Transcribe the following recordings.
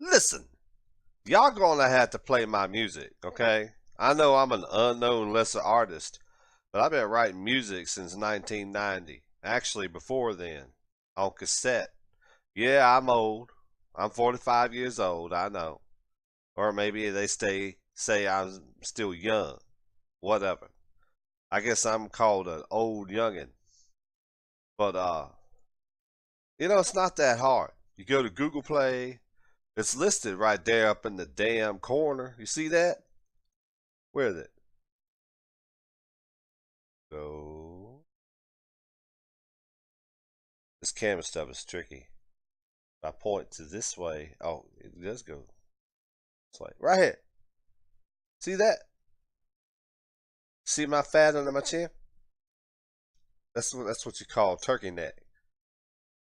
Listen, y'all gonna have to play my music, okay? I know I'm an unknown lesser artist, but I've been writing music since 1990. Actually, before then, on cassette. Yeah, I'm old. I'm 45 years old, I know. Or maybe they say I'm still young. Whatever. I guess I'm called an old youngin'. But it's not that hard. You go to Google Play, it's listed right there up in the damn corner. You see that? Where is it? Go. This camera stuff is tricky. If I point to this way, oh, it does go this way. Right here. See that? See my fat under my chin? That's what you call turkey neck.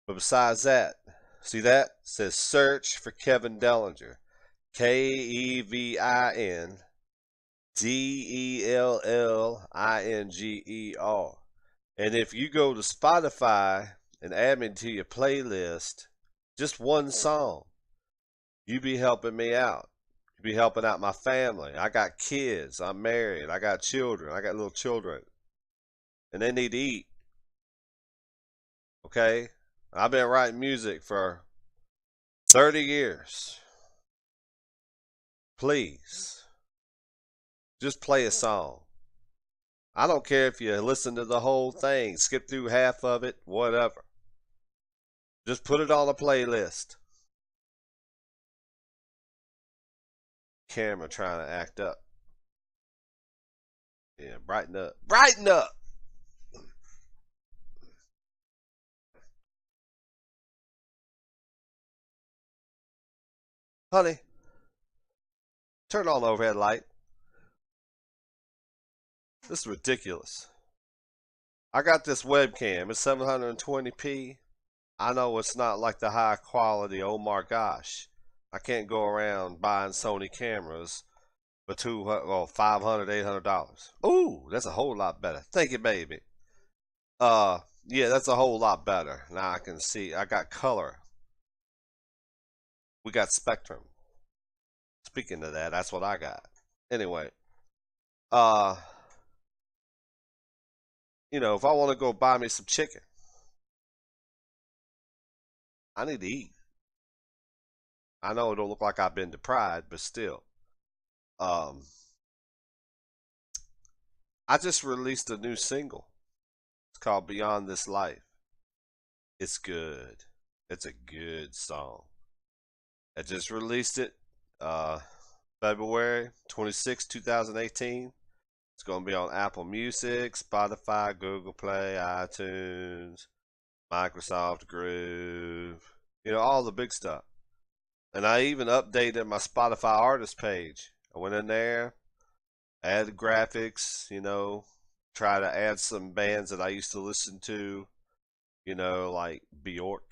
But besides that, see that? It says search for Kevin Dellinger. KevinDellinger. And if you go to Spotify and add me to your playlist, just one song, you be helping me out. You be helping out my family. I got kids. I'm married. I got children. I got little children. And they need to eat. Okay? I've been writing music for 30 years. Please, just play a song. I don't care if you listen to the whole thing, skip through half of it, whatever. Just put it on a playlist. Camera trying to act up. Yeah, brighten up. Brighten up! Honey, turn on the overhead light. This is ridiculous. I got this webcam. It's 720p. I know it's not like the high quality. Oh my gosh. I can't go around buying Sony cameras for $500, $800. Ooh, that's a whole lot better. Thank you, baby. Yeah, that's a whole lot better. Now I can see. I got color. We got spectrum. Speaking of that, that's what I got. Anyway, uh, if I want to go buy me some chicken, I need to eat. I know it don't look like I've been deprived, but still. Um, I just released a new single. It's called Beyond This Life. It's good. It's a good song. I just released it uh February 26, 2018. It's going to be on Apple Music, Spotify, Google Play, iTunes, Microsoft Groove, all the big stuff. And I even updated my Spotify artist page. I went in there, added graphics, try to add some bands that I used to listen to, like Bjork,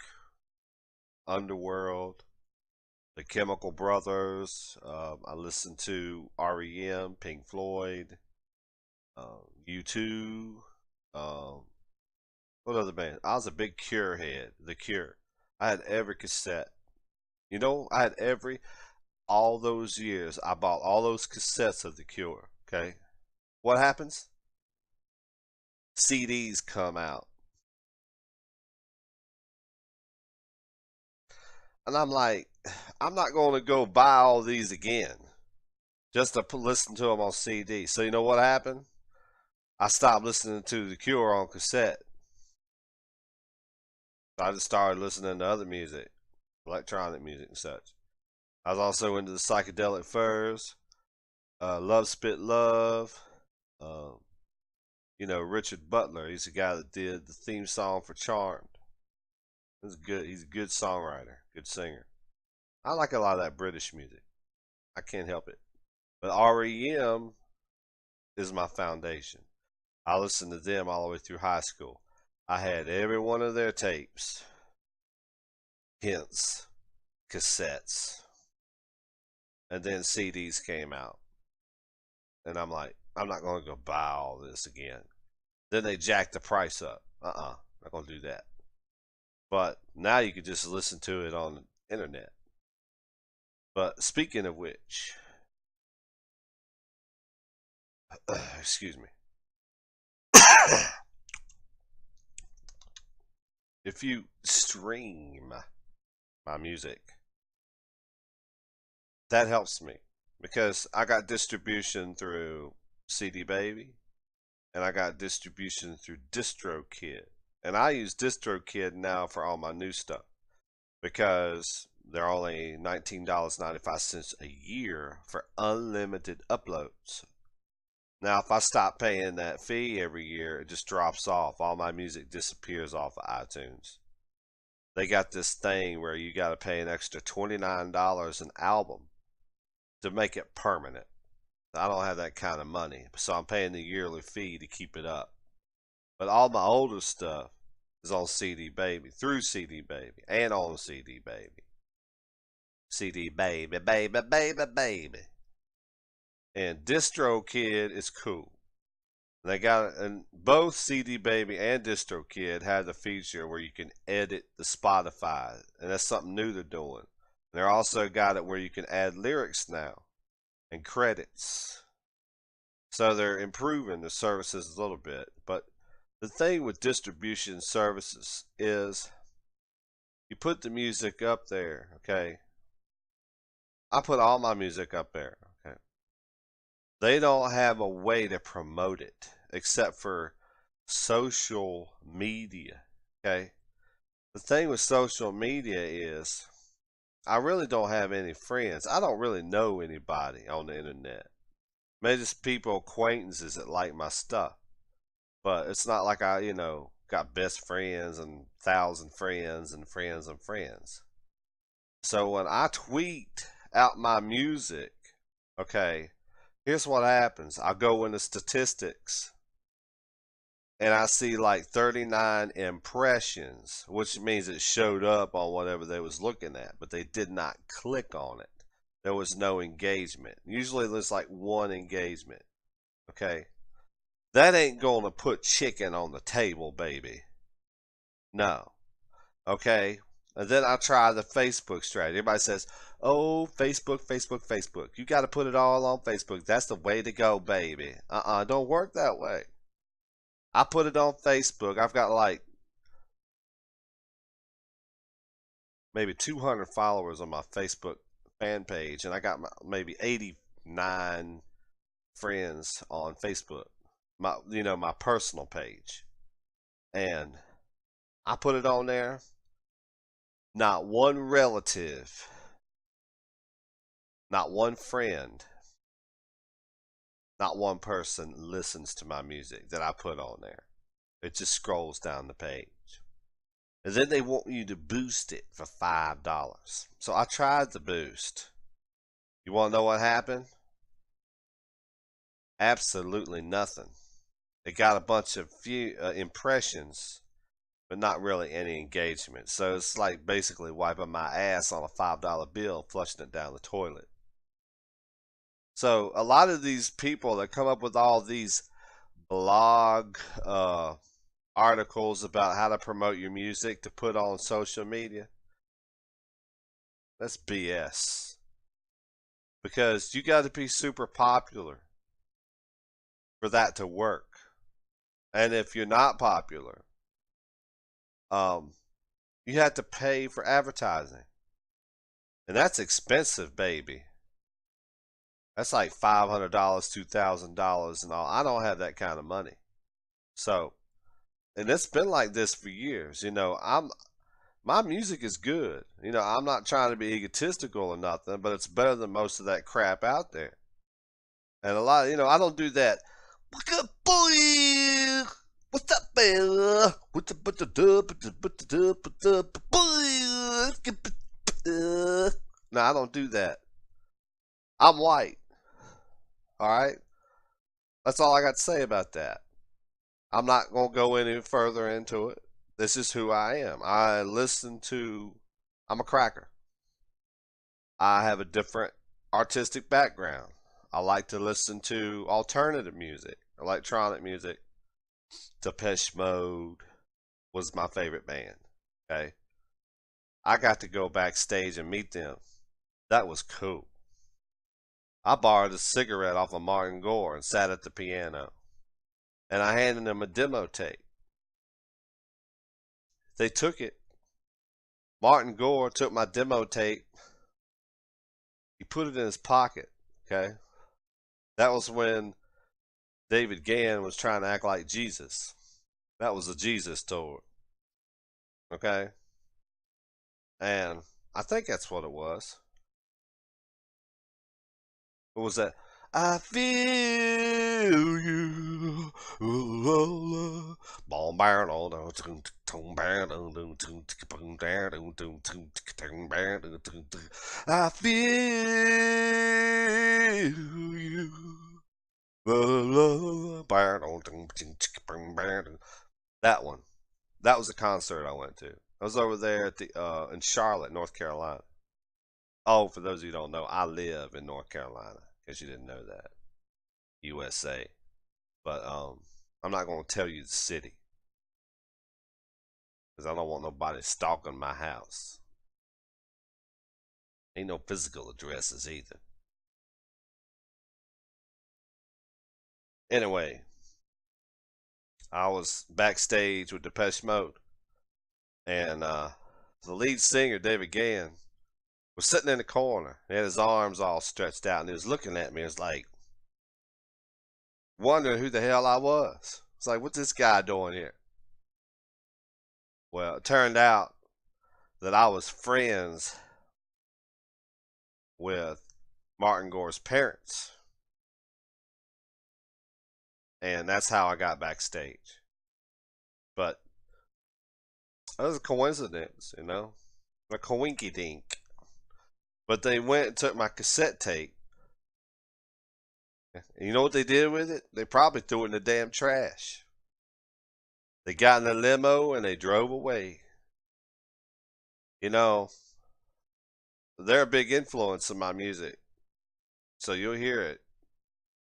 Underworld, the Chemical Brothers. I listened to REM, Pink Floyd, U2. Um, what other band? I was a big Cure head. The Cure. I had every cassette. I had all those years. I bought all those cassettes of The Cure. Okay. What happens? CDs come out. And I'm like, I'm not going to go buy all these again just to listen to them on CD. So you know what happened? I stopped listening to The Cure on cassette. I just started listening to other music, electronic music and such. I was also into the Psychedelic Furs, Love Spit Love. Um, Richard Butler. He's the guy that did the theme song for Charmed. He's good. He's a good songwriter, good singer. I like a lot of that British music. I can't help it. But REM is my foundation. I listened to them all the way through high school. I had every one of their tapes, hence cassettes, and then CDs came out. And I'm like, I'm not going to go buy all this again. Then they jacked the price up. Not going to do that. But now you can just listen to it on the internet. But speaking of which, excuse me. If you stream my music, that helps me because I got distribution through CD Baby and I got distribution through DistroKid. And I use DistroKid now for all my new stuff because they're only $19.95 a year for unlimited uploads. Now, if I stop paying that fee every year, it just drops off. All my music disappears off of iTunes. They got this thing where you got to pay an extra $29 an album to make it permanent. I don't have that kind of money, so I'm paying the yearly fee to keep it up. But all my older stuff is on CD Baby, through CD Baby, and on CD Baby. CD Baby, baby, baby, baby. And DistroKid is cool. They got, and both CD Baby and DistroKid have the feature where you can edit the Spotify, and that's something new they're doing. They're also got it where you can add lyrics now and credits. So they're improving the services a little bit. But the thing with distribution services is you put the music up there, okay? I put all my music up there, okay? They don't have a way to promote it except for social media, okay? The thing with social media is I really don't have any friends. I don't really know anybody on the internet. Maybe just people, acquaintances that like my stuff. But it's not like I, got best friends and 1,000 friends and friends and friends. So when I tweet out my music, okay, here's what happens. I go into statistics and I see like 39 impressions, which means it showed up on whatever they was looking at, but they did not click on it. There was no engagement. Usually there's like one engagement. Okay. That ain't going to put chicken on the table, baby. No. Okay. And then I try the Facebook strategy. Everybody says, oh, Facebook, Facebook, Facebook. You got to put it all on Facebook. That's the way to go, baby. Don't work that way. I put it on Facebook. I've got like maybe 200 followers on my Facebook fan page, and I got maybe 89 friends on Facebook. My personal page, and I put it on there. Not one relative, not one friend, not one person listens to my music that I put on there. It just scrolls down the page. And then they want you to boost it for $5. So I tried the boost. You want to know what happened? Absolutely nothing. It got a bunch of few impressions, but not really any engagement. So it's like basically wiping my ass on a $5 bill, flushing it down the toilet. So a lot of these people that come up with all these blog articles about how to promote your music to put on social media, that's BS. Because you got to be super popular for that to work. And if you're not popular, you have to pay for advertising. And that's expensive, baby. That's like $500, $2,000 and all. I don't have that kind of money. So, and it's been like this for years. My music is good. I'm not trying to be egotistical or nothing, but it's better than most of that crap out there. And a lot, I don't do that. What's up, boy? What's up, man? What's up, boy? No, I don't do that. I'm white. All right? That's all I got to say about that. I'm not going to go any further into it. This is who I am. I'm a cracker. I have a different artistic background. I like to listen to alternative music, electronic music. Depeche Mode was my favorite band. Okay. I got to go backstage and meet them. That was cool. I borrowed a cigarette off of Martin Gore and sat at the piano. And I handed them a demo tape. They took it. Martin Gore took my demo tape. He put it in his pocket. Okay. That was when David Gann was trying to act like Jesus. That was a Jesus tour. Okay. And I think that's what it was. What was that? I feel you. I feel you. That one. That was a concert I went to. I was over there at the in Charlotte, North Carolina. Oh, for those of you who don't know, I live in North Carolina. In case you didn't know that, USA. But I'm not going to tell you the city because I don't want nobody stalking my house. Ain't no physical addresses either. Anyway, I was backstage with Depeche Mode, and the lead singer, David Gann, was sitting in the corner. He had his arms all stretched out, and he was looking at me. It was like, wondering who the hell I was. It's like, what's this guy doing here? Well, it turned out that I was friends with Martin Gore's parents. And that's how I got backstage. But it was a coincidence, you know? A coinky dink. But they went and took my cassette tape. And you know what they did with it? They probably threw it in the damn trash. They got in the limo and they drove away. You know, they're a big influence in my music. So you'll hear it.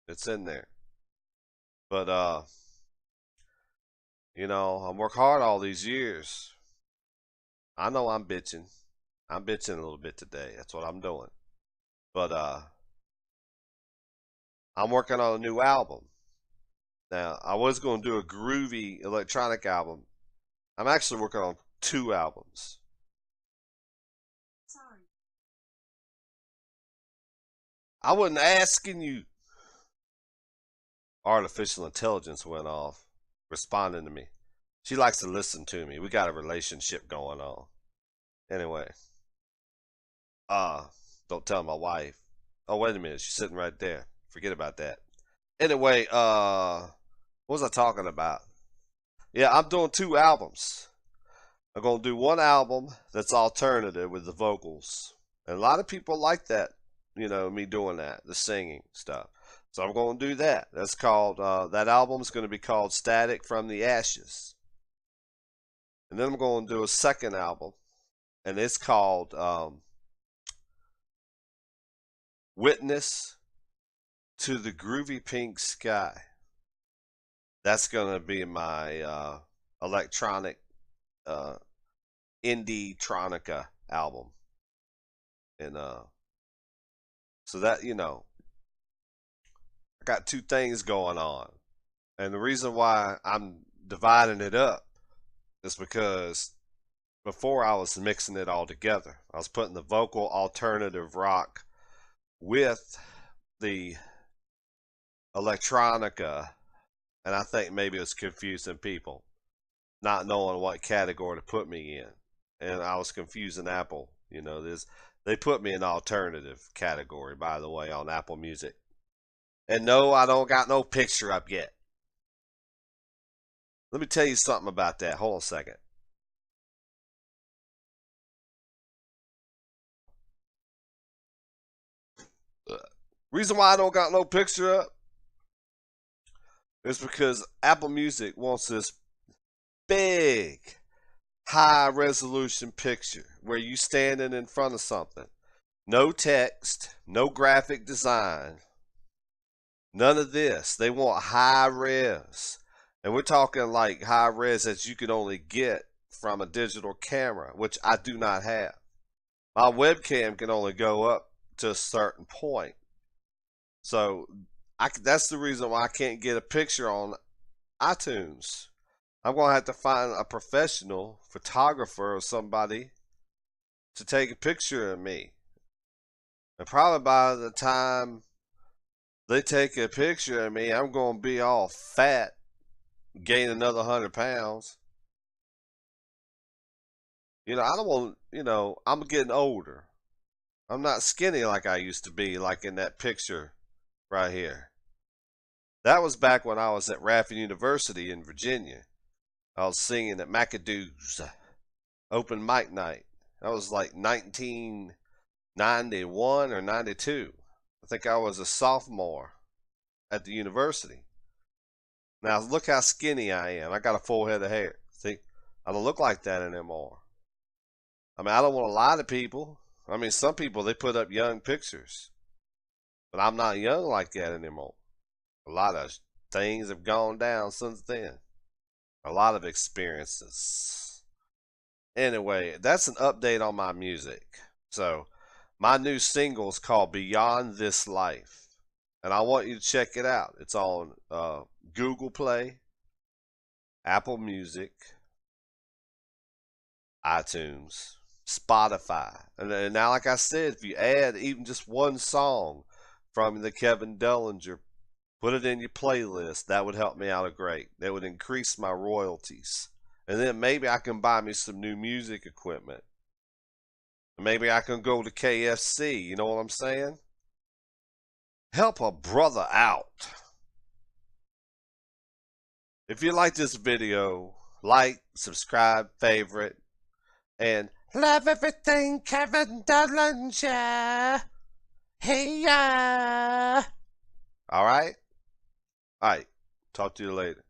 It's in there. But you know, I work hard all these years. I know I'm bitching. I'm bitching a little bit today. That's what I'm doing. But I'm working on a new album. Now, I was going to do a groovy electronic album. I'm actually working on 2 albums. Sorry. I wasn't asking you. Artificial intelligence went off, responding to me. She likes to listen to me. We got a relationship going on. Anyway, don't tell my wife. Oh, wait a minute. She's sitting right there. Forget about that. Anyway, what was I talking about? Yeah, I'm doing 2 albums. I'm going to do one album that's alternative with the vocals. And a lot of people like that, you know, me doing that, the singing stuff. So I'm going to do that. That's called, that album's going to be called Static from the Ashes. And then I'm going to do a second album, and it's called Witness to the Groovy Pink Sky. That's going to be my electronic indie tronica album. And so that, you know, I got 2 things going on. And the reason why I'm dividing it up is because before I was mixing it all together. I was putting the vocal alternative rock with the electronica, and I think maybe it was confusing people, not knowing what category to put me in. And I was confusing Apple. You know, they put me in alternative category, by the way, on Apple Music. And no, I don't got no picture up yet. Let me tell you something about that. Hold on a second. Reason why I don't got no picture up is because Apple Music wants this big, high resolution picture where you standing in front of something. No text, no graphic design, none of this. They want high res. And we're talking like high res that you can only get from a digital camera, which I do not have. My webcam can only go up to a certain point. So that's the reason why I can't get a picture on iTunes. I'm going to have to find a professional photographer or somebody to take a picture of me. And probably by the time they take a picture of me, I'm going to be all fat, gain another 100 pounds. You know, I don't want, I'm getting older. I'm not skinny like I used to be, like in that picture right here. That was back when I was at Raffin University in Virginia. I was singing at McAdoo's open mic night. That was like 1991 or 92. I think I was a sophomore at the university. Now look how skinny I am. I got a full head of hair. See, I don't look like that anymore. I mean, I don't want to lie to people. I mean, some people, they put up young pictures. But I'm not young like that anymore. A lot of things have gone down since then. A lot of experiences. Anyway, that's an update on my music. So, my new single is called Beyond This Life. And I want you to check it out. It's on Google Play, Apple Music, iTunes, Spotify. And now, like I said, if you add even just one song from the Kevin Dellinger, put it in your playlist, that would help me out a great. That would increase my royalties. And then maybe I can buy me some new music equipment. Maybe I can go to KFC, you know what I'm saying? Help a brother out. If you like this video, like, subscribe, favorite, and love everything Kevin Dellinger. Hey, ya. All right? All right. Talk to you later.